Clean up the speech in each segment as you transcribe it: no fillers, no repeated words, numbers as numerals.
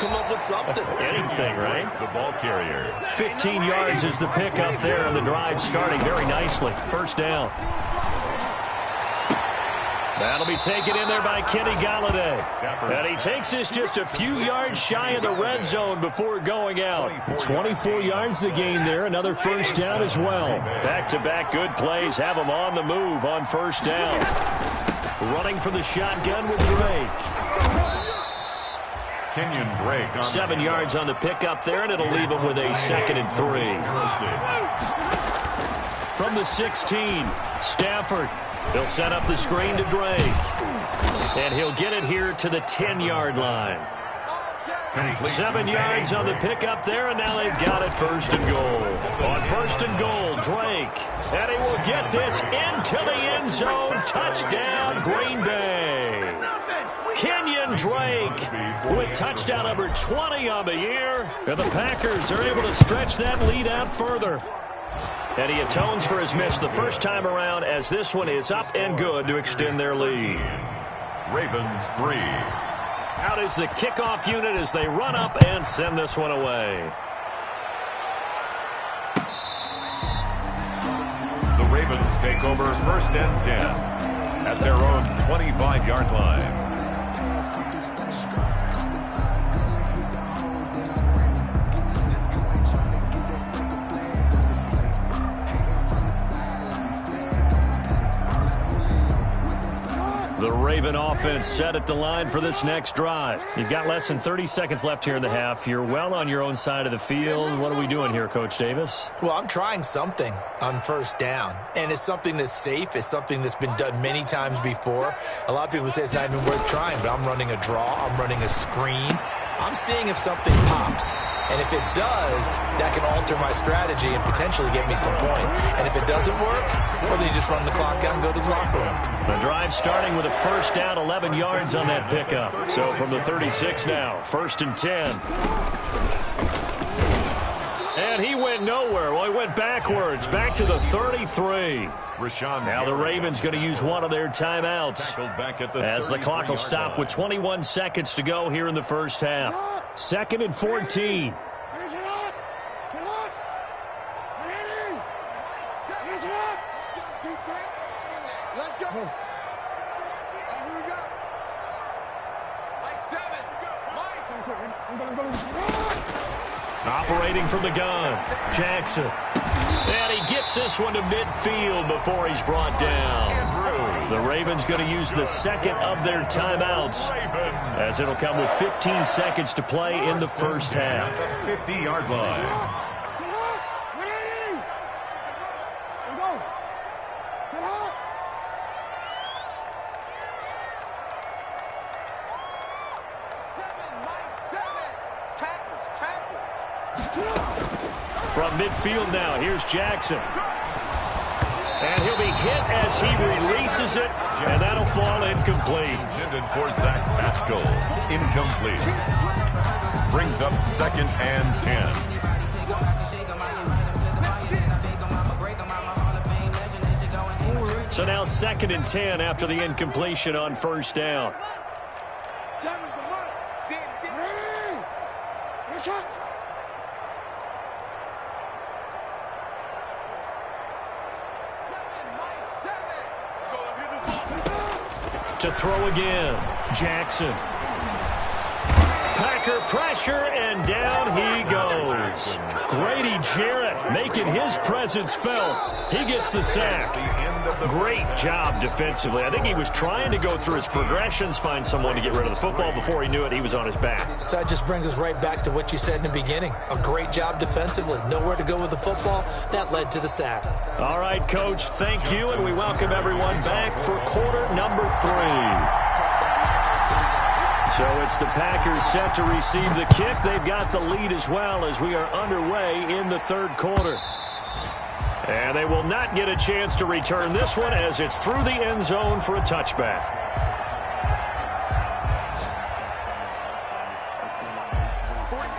come up with something. Anything, right? The ball carrier. 15 yards is the pickup there, and the drive starting very nicely. First down. That'll be taken in there by Kenny Galladay. And he takes this just a few yards shy of the red zone before going out. 24 yards to gain there. Another first down as well. Back-to-back good plays have him on the move on first down. Running for the shotgun with Drake. Kenyon Drake. 7 yards on the pickup there, and it'll leave him with a 2nd and 3. From the 16, Stafford. He'll set up the screen to Drake. And he'll get it here to the 10-yard line. 7 yards on the pickup there, and now they've got it 1st and goal. On 1st and goal, Drake. And he will get this into the end zone. Touchdown, Green Bay. Kenyon Drake with touchdown number 20 on the year. And the Packers are able to stretch that lead out further. And he atones for his miss the first time around, as this one is up and good to extend their lead. Ravens 3. Out is the kickoff unit as they run up and send this one away. The Ravens take over 1st and 10 at their own 25-yard line. The Raven offense set at the line for this next drive. You've got less than 30 seconds left here in the half. You're well on your own side of the field. What are we doing here, Coach Davis? Well, I'm trying something on first down, and it's something that's safe. It's something that's been done many times before. A lot of people say it's not even worth trying, but I'm running a draw. I'm running a screen. I'm seeing if something pops. And if it does, that can alter my strategy and potentially get me some points. And if it doesn't work, well, then you just run the clock out and go to the locker room. The drive starting with a first down, 11 yards on that pickup. So from the 36 now, 1st and 10. And he went nowhere. Well, he went backwards, back to the 33. Now the Ravens going to use one of their timeouts as the clock will stop with 21 seconds to go here in the first half. 2nd and 14. Operating from the gun, Jackson. And he gets this one to midfield before he's brought down. The Ravens going to use the 2nd of their timeouts, as it'll come with 15 seconds to play in the first half. 50-yard line. From midfield now, here's Jackson. And he'll be hit as he releases it, and that'll fall incomplete. Intended for Zach Pascal. Incomplete. Brings up 2nd and 10. So now 2nd and 10 after the incompletion on first down. To throw again, Jackson. Packer pressure, and down he goes. Grady Jarrett making his presence felt. He gets the sack. Great job defensively. I think he was trying to go through his progressions, find someone to get rid of the football. Before he knew it, he was on his back. So that just brings us right back to what you said in the beginning. A great job defensively. Nowhere to go with the football. That led to the sack. All right, Coach, thank you, and we welcome everyone back for quarter number 3. So it's the Packers set to receive the kick. They've got the lead as well as we are underway in the 3rd quarter. And they will not get a chance to return this one as it's through the end zone for a touchback.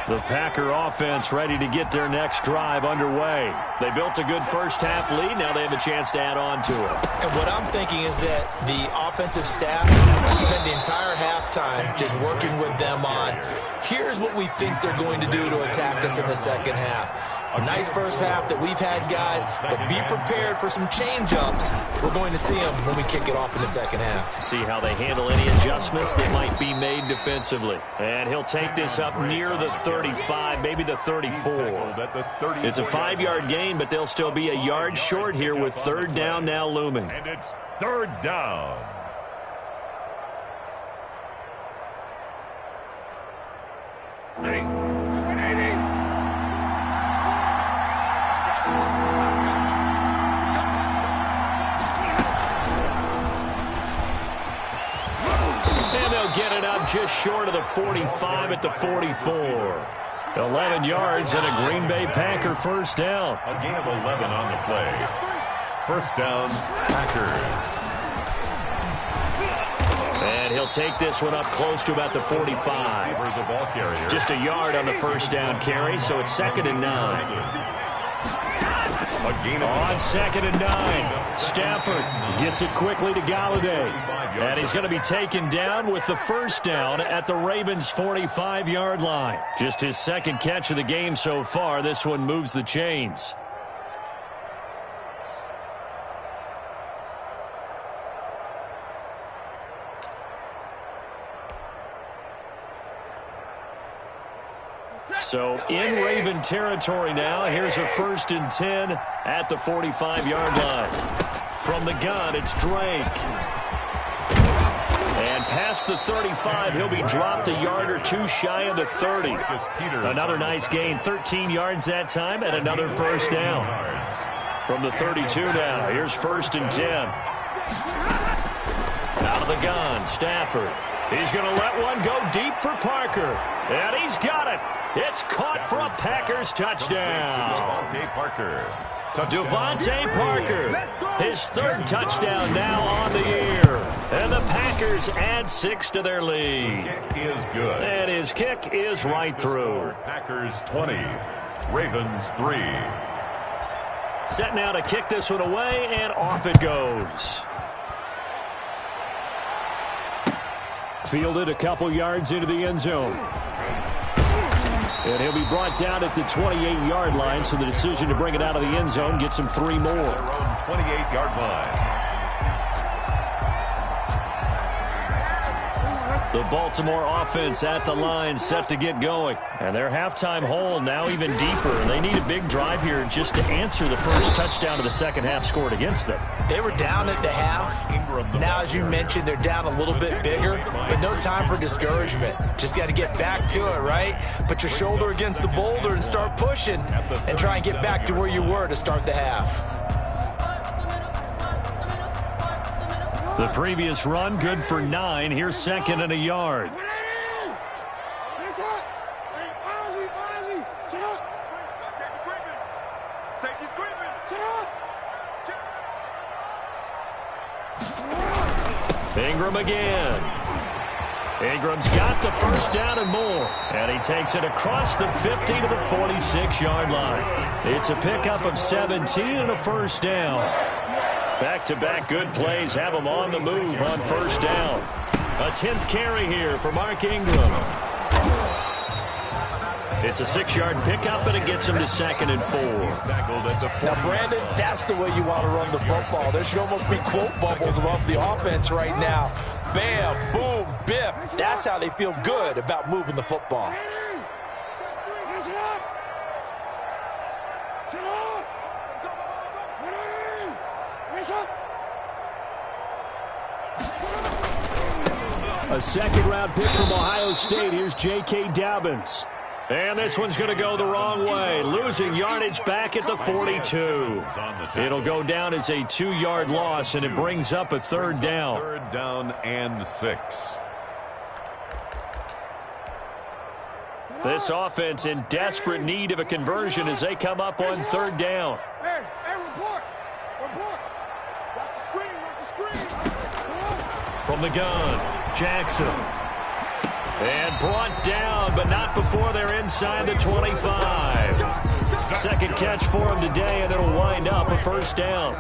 The Packer offense ready to get their next drive underway. They built a good first-half lead. Now they have a chance to add on to it. And what I'm thinking is that the offensive staff spent the entire halftime just working with them on, here's what we think they're going to do to attack us in the second half. A nice first half that we've had, guys, but be prepared for some change-ups. We're going to see them when we kick it off in the second half. See how they handle any adjustments that might be made defensively. And he'll take this up near the 35, maybe the 34. It's a 5-yard gain, but they'll still be a yard short here with third down now looming. And it's third down. Get it up just short of the 45 at the 44. 11 yards and a Green Bay Packer first down. A gain of 11 on the play. First down, Packers. And he'll take this one up close to about the 45. Just a yard on the first down carry, so it's 2nd and 9. On 2nd and 9, Stafford gets it quickly to Galladay. And he's going to be taken down with the first down at the Ravens' 45-yard line. Just his second catch of the game so far. This one moves the chains. So in Raven territory now. Here's a 1st and 10 at the 45-yard line. From the gun, it's Drake. And past the 35, he'll be dropped a yard or two shy of the 30. Another nice gain, 13 yards that time, and another first down. From the 32 now, here's 1st and 10. Out of the gun, Stafford. He's going to let one go deep for Parker. And he's got it. It's caught for a Packers touchdown. Devontae Parker, his 3rd touchdown now on the year. And the Packers add 6 to their lead. Kick is good. And his kick is right through. Packers 20, Ravens 3. Set now to kick this one away, and off it goes. Fielded a couple yards into the end zone. And he'll be brought down at the 28-yard line, so the decision to bring it out of the end zone gets him 3 more. Their own 28-yard line. The Baltimore offense at the line, set to get going. And their halftime hole now even deeper. And they need a big drive here just to answer the first touchdown of the second half scored against them. They were down at the half. Now, as you mentioned, they're down a little bit bigger, but no time for discouragement. Just got to get back to it, right? Put your shoulder against the boulder and start pushing and try and get back to where you were to start the half. The previous run, good for 9. Here's 2nd and a yard. Ingram again. Ingram's got the first down and more. And he takes it across the 50 to the 46-yard line. It's a pickup of 17 and a first down. Back-to-back good plays have him on the move on first down. A 10th carry here for Mark Ingram. It's a 6-yard pickup, and it gets him to 2nd and 4. Now, Brandon, that's the way you want to run the football. There should almost be quote bubbles above the offense right now. Bam, boom, biff. That's how they feel good about moving the football. A second-round pick from Ohio State. Here's J.K. Dobbins. And this one's going to go the wrong way. Losing yardage back at the 42. It'll go down as a 2-yard loss, and it brings up a third down. Third down and 6. This offense in desperate need of a conversion as they come up on third down. Hey, report. Watch the screen. From the gun, Jackson. And brought down, but not before they're inside the 25. Second catch for him today, and it'll wind up a first down.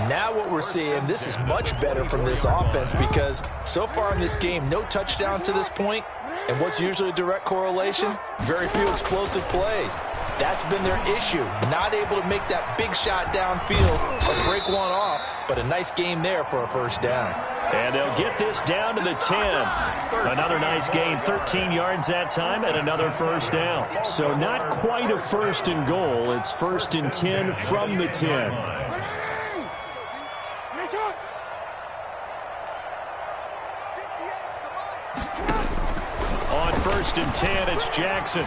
Now what we're seeing, this is much better from this offense because so far in this game, no touchdown to this point. And what's usually a direct correlation? Very few explosive plays. That's been their issue. Not able to make that big shot downfield or break one off, but a nice game there for a first down. And they'll get this down to the 10. Another nice gain, 13 yards that time, and another first down. So not quite a first and goal. It's first and 10 from the 10. On first and 10, it's Jackson.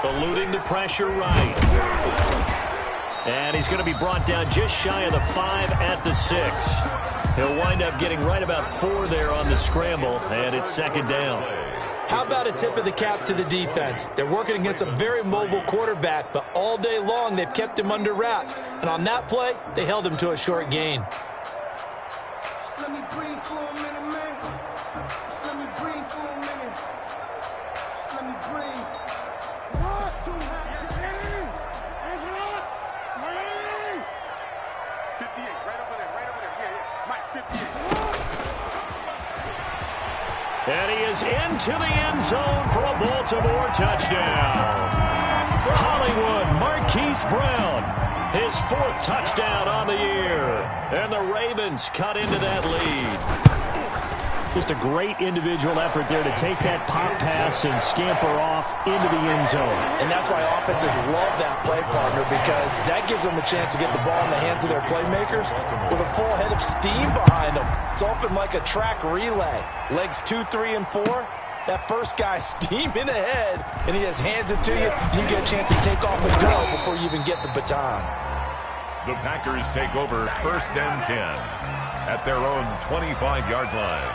Eluding the pressure right. And he's going to be brought down just shy of the 5 at the 6. He'll wind up getting right about 4 there on the scramble, and it's second down. How about a tip of the cap to the defense? They're working against a very mobile quarterback, but all day long they've kept him under wraps. And on that play, they held him to a short gain. Just let me breathe for a minute, man. Just let me breathe for a minute. Just let me breathe. 1, 2, 3. Hands it up. Ready? 58, right over there, right over there. Yeah. Mike, 58. And he is into the end zone for a Baltimore touchdown. Hollywood Marquise Brown, his 4th touchdown on the year. And the Ravens cut into that lead. Just a great individual effort there to take that pop pass and scamper off into the end zone. And that's why offenses love that play, partner, because that gives them a chance to get the ball in the hands of their playmakers with a full head of steam behind them. It's often like a track relay. Legs 2, 3, and 4. That first guy steaming ahead, and he just hands it to you, and you get a chance to take off and go before you even get the baton. The Packers take over first and 10 at their own 25-yard line.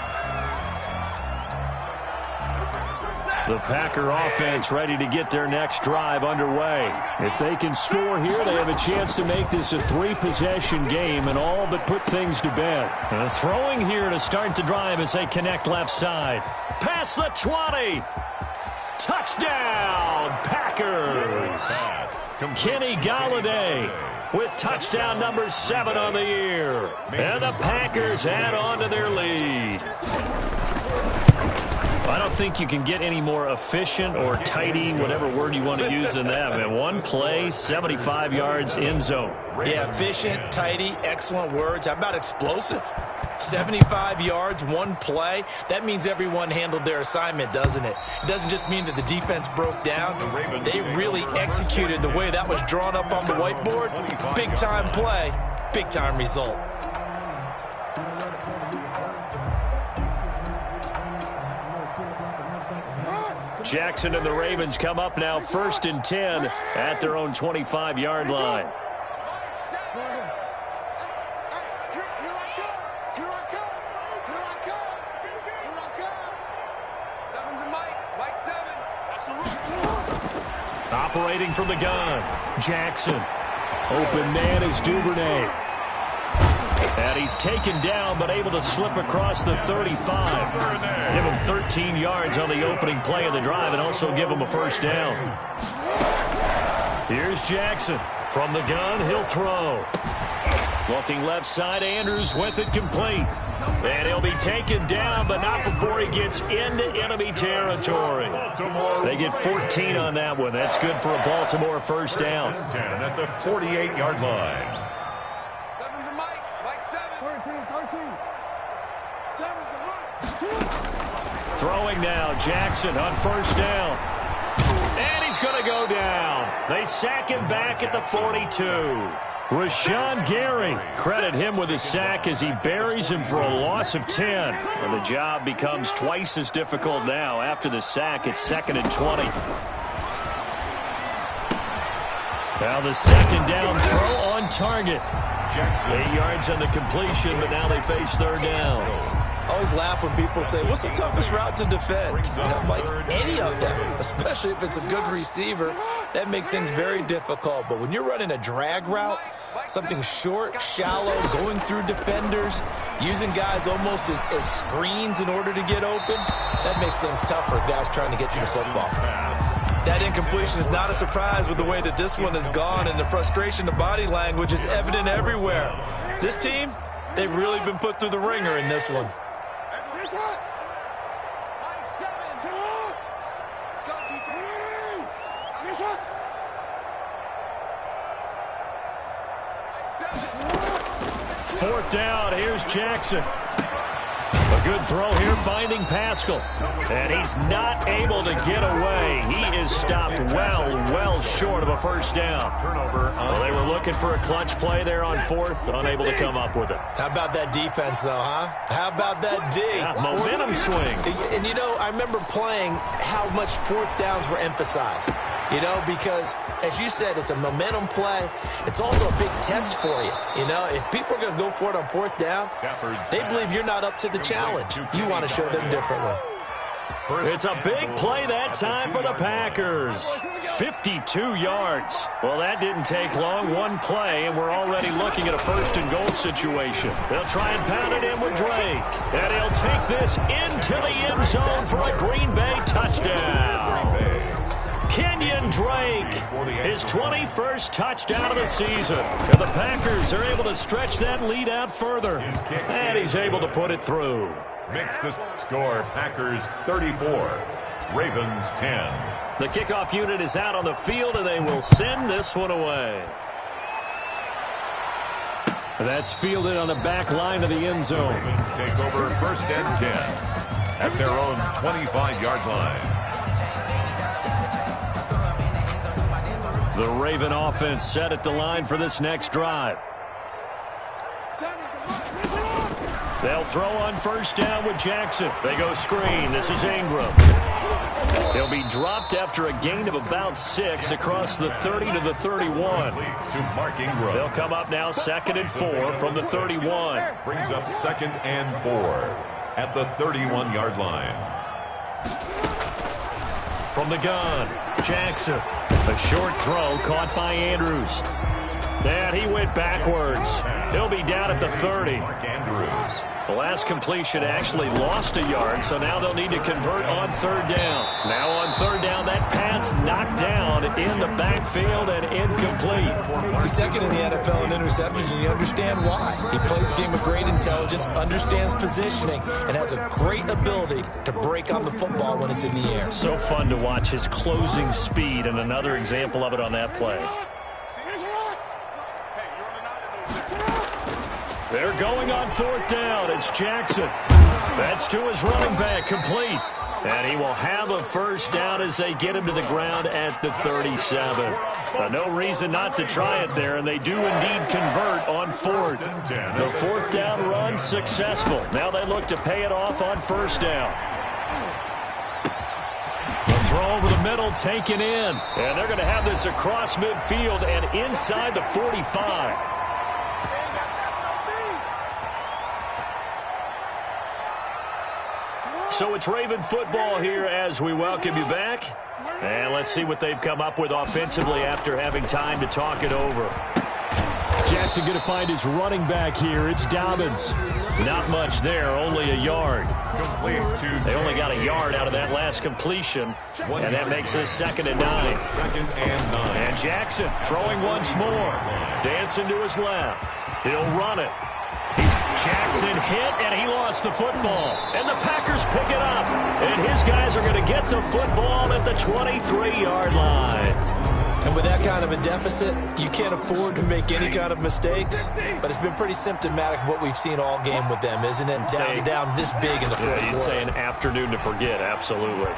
The Packer offense ready to get their next drive underway. If they can score here, they have a chance to make this a 3-possession game and all but put things to bed. And throwing here to start the drive as they connect left side. Past the 20. Touchdown, Packers. Kenny Golladay with touchdown number 7 on the year. And the Packers add on to their lead. I don't think you can get any more efficient or tidy, whatever word you want to use in that. Man, one play, 75 yards, end zone. Yeah, efficient, tidy, excellent words. How about explosive? 75 yards, one play. That means everyone handled their assignment, doesn't it? It doesn't just mean that the defense broke down. They really executed the way that was drawn up on the whiteboard. Big-time play, big-time result. Jackson and the Ravens come up now first and 10 at their own 25-yard line. Operating from the gun, Jackson. Open man is Duvernay. And he's taken down, but able to slip across the 35. Give him 13 yards on the opening play of the drive and also give him a first down. Here's Jackson. From the gun, he'll throw. Looking left side, Andrews with it complete. And he'll be taken down, but not before he gets into enemy territory. They get 14 on that one. That's good for a Baltimore first down. At the 48-yard line. Throwing now, Jackson on first down. And he's going to go down. They sack him back at the 42. Rashawn Gary, credit him with his sack as he buries him for a loss of 10. And the job becomes twice as difficult now. After the sack, it's 2nd and 20. Now the second down throw on target. 8 yards on the completion, but now they face third down. I always laugh when people say, what's the toughest route to defend? Like any of them, especially if it's a good receiver, that makes things very difficult. But when you're running a drag route, something short, shallow, going through defenders, using guys almost as screens in order to get open. That makes things tough for guys trying to get to the football. That incompletion is not a surprise with the way that this one has gone, and the frustration, the body language is evident everywhere. This team, they've really been put through the ringer in this one. Fourth down, here's Jackson. A good throw here, finding Pascal. And he's not able to get away. He is stopped well short of a first down. Turnover. Well, they were looking for a clutch play there on fourth, unable to come up with it. How about that defense, though, huh? How about that D? Yeah, momentum swing. And, you know, I remember playing how much fourth downs were emphasized. You know, because, as you said, it's a momentum play. It's also a big test for you. You know, if people are going to go for it on fourth down, they believe you're not up to the challenge. You want to show them differently. It's a big play that time for the Packers. 52 yards. Well, that didn't take long. One play, and we're already looking at a first-and-goal situation. They'll try and pound it in with Drake. And he'll take this into the end zone for a Green Bay touchdown. Kenyon Drake, his 21st touchdown of the season. And the Packers are able to stretch that lead out further. And he's able to put it through. Makes the score Packers 34, Ravens 10. The kickoff unit is out on the field, and they will send this one away. That's fielded on the back line of the end zone. Ravens take over first and 10 at their own 25-yard line. The Raven offense set at the line for this next drive. They'll throw on first down with Jackson. They go screen. This is Ingram. He'll be dropped after a gain of about 6 across the 30 to the 31. To Mark Ingram. They'll come up now 2nd and 4 from the 31. Brings up 2nd and 4 at the 31-yard line. From the gun, Jackson. A short throw caught by Andrews. And he went backwards. He'll be down at the 30. Mark Andrews. The last completion actually lost a yard, so now they'll need to convert on third down. Now on third down, that pass knocked down in the backfield and incomplete. He's second in the NFL in interceptions, and you understand why. He plays a game of great intelligence, understands positioning, and has a great ability to break on the football when it's in the air. So fun to watch his closing speed, and another example of it on that play. They're going on fourth down. It's Jackson. That's to his running back, complete. And he will have a first down as they get him to the ground at the 37. No reason not to try it there, and they do indeed convert on fourth. The fourth down run successful. Now they look to pay it off on first down. The throw over the middle taken in. And they're going to have this across midfield and inside the 45. So it's Raven football here as we welcome you back. And let's see what they've come up with offensively after having time to talk it over. Jackson going to find his running back here. It's Dobbins. Not much there, only a yard. They only got a yard out of that last completion, and that makes this 2nd and 9. 2nd and 9. And Jackson throwing once more. Dancing to his left. He'll run it. Jackson hit, and he lost the football. And the Packers pick it up. And his guys are going to get the football at the 23-yard line. And with that kind of a deficit, you can't afford to make any kind of mistakes. But it's been pretty symptomatic of what we've seen all game with them, isn't it? Down this big in the fourth quarter. You'd say an afternoon to forget, absolutely.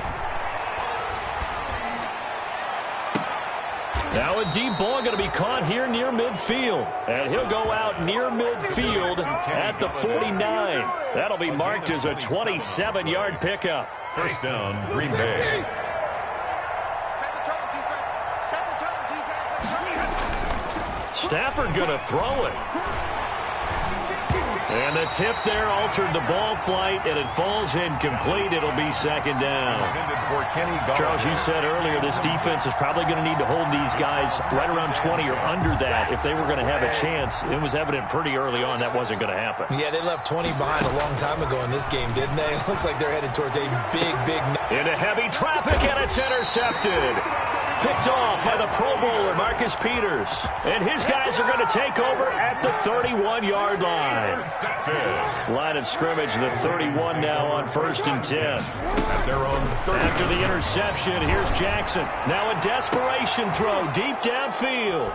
Now a deep ball going to be caught here near midfield. And he'll go out near midfield at the 49. That'll be marked as a 27-yard pickup. First down, Green Bay. Stafford going to throw it. And the tip there altered the ball flight, and it falls incomplete. It'll be second down. Charles, you said earlier this defense is probably going to need to hold these guys right around 20 or under that if they were going to have a chance. It was evident pretty early on that wasn't going to happen. Yeah, they left 20 behind a long time ago in this game, didn't they? It looks like they're headed towards a big... Into heavy traffic, and it's intercepted. Picked off by the Pro Bowler, Marcus Peters. And his guys are going to take over at the 31-yard line. Line of scrimmage, the 31 now on 1st and 10. After the interception, here's Jackson. Now a desperation throw deep downfield.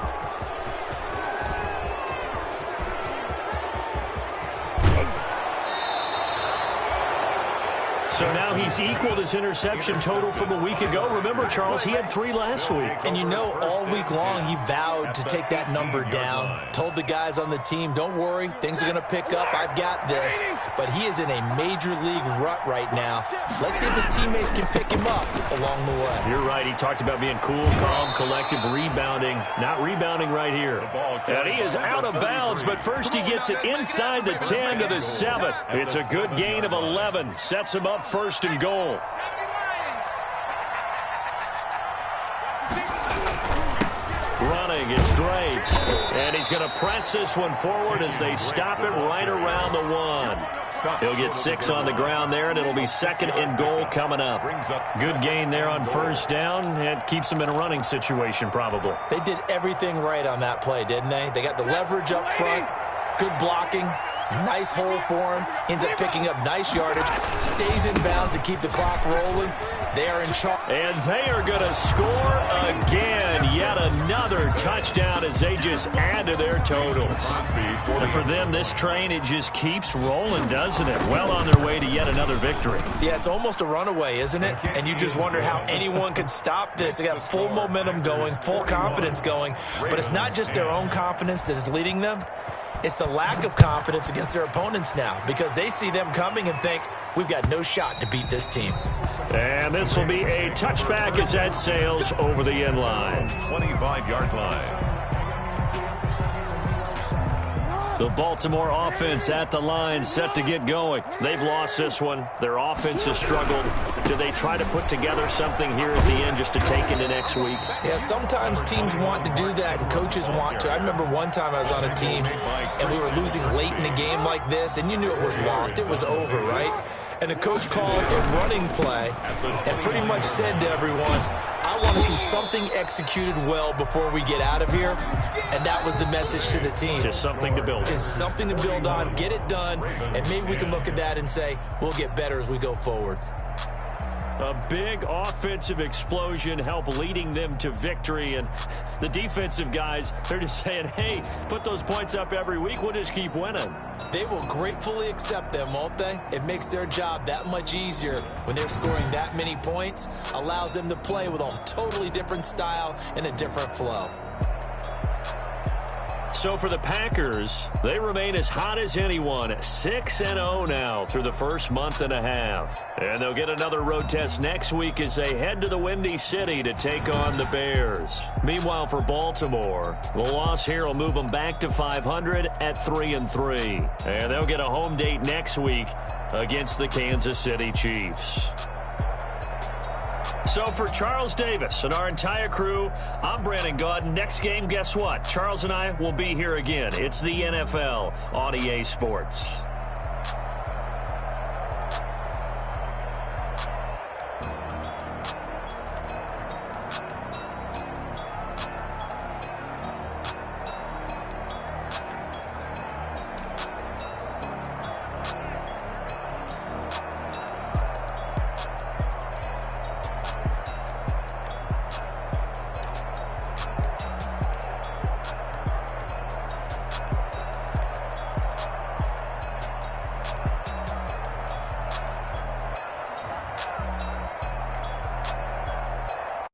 So now he's equaled his interception total from a week ago. Remember, Charles, he had 3 last week. And you know, all week long he vowed to take that number down. Told the guys on the team, don't worry, things are going to pick up. I've got this. But he is in a major league rut right now. Let's see if his teammates can pick him up along the way. You're right. He talked about being cool, calm, collective, rebounding. Not rebounding right here. And he is out of bounds, but first he gets it inside the 10 to the 7. It's a good gain of 11. Sets him up 1st and goal. Running is Drake. And he's going to press this one forward as they stop it right around the 1. He'll get 6 on the ground there, and it'll be 2nd and goal coming up. Good gain there on 1st down. It keeps them in a running situation probably. They did everything right on that play, didn't they? They got the leverage up front, good blocking. Nice hole for him. Ends up picking up nice yardage. Stays in bounds to keep the clock rolling. They are in charge. And they are going to score again. Yet another touchdown as they just add to their totals. And for them, this train, it just keeps rolling, doesn't it? Well on their way to yet another victory. Yeah, it's almost a runaway, isn't it? And you just wonder how anyone could stop this. They got full momentum going, full confidence going. But it's not just their own confidence that is leading them. It's the lack of confidence against their opponents now because they see them coming and think, we've got no shot to beat this team. And this will be a touchback as that sails over the end line. 25-yard line. The Baltimore offense at the line, set to get going. They've lost this one. Their offense has struggled. Do they try to put together something here at the end just to take into next week? Yeah, sometimes teams want to do that and coaches want to. I remember one time I was on a team and we were losing late in a game like this, and you knew it was lost. It was over, right? And the coach called a running play and pretty much said to everyone, I want to see something executed well before we get out of here. And that was the message to the team. Just something to build on. Just something to build on, get it done, and maybe we can look at that and say, we'll get better as we go forward. A big offensive explosion help leading them to victory. And the defensive guys, they're just saying, hey, put those points up every week. We'll just keep winning. They will gratefully accept them, won't they? It makes their job that much easier when they're scoring that many points. Allows them to play with a totally different style and a different flow. So for the Packers, they remain as hot as anyone, 6-0 now through the first month and a half. And they'll get another road test next week as they head to the Windy City to take on the Bears. Meanwhile, for Baltimore, the loss here will move them back to 500 at 3-3. And they'll get a home date next week against the Kansas City Chiefs. So for Charles Davis and our entire crew, I'm Brandon Gaudin. Next game, guess what? Charles and I will be here again. It's the NFL on EA Sports.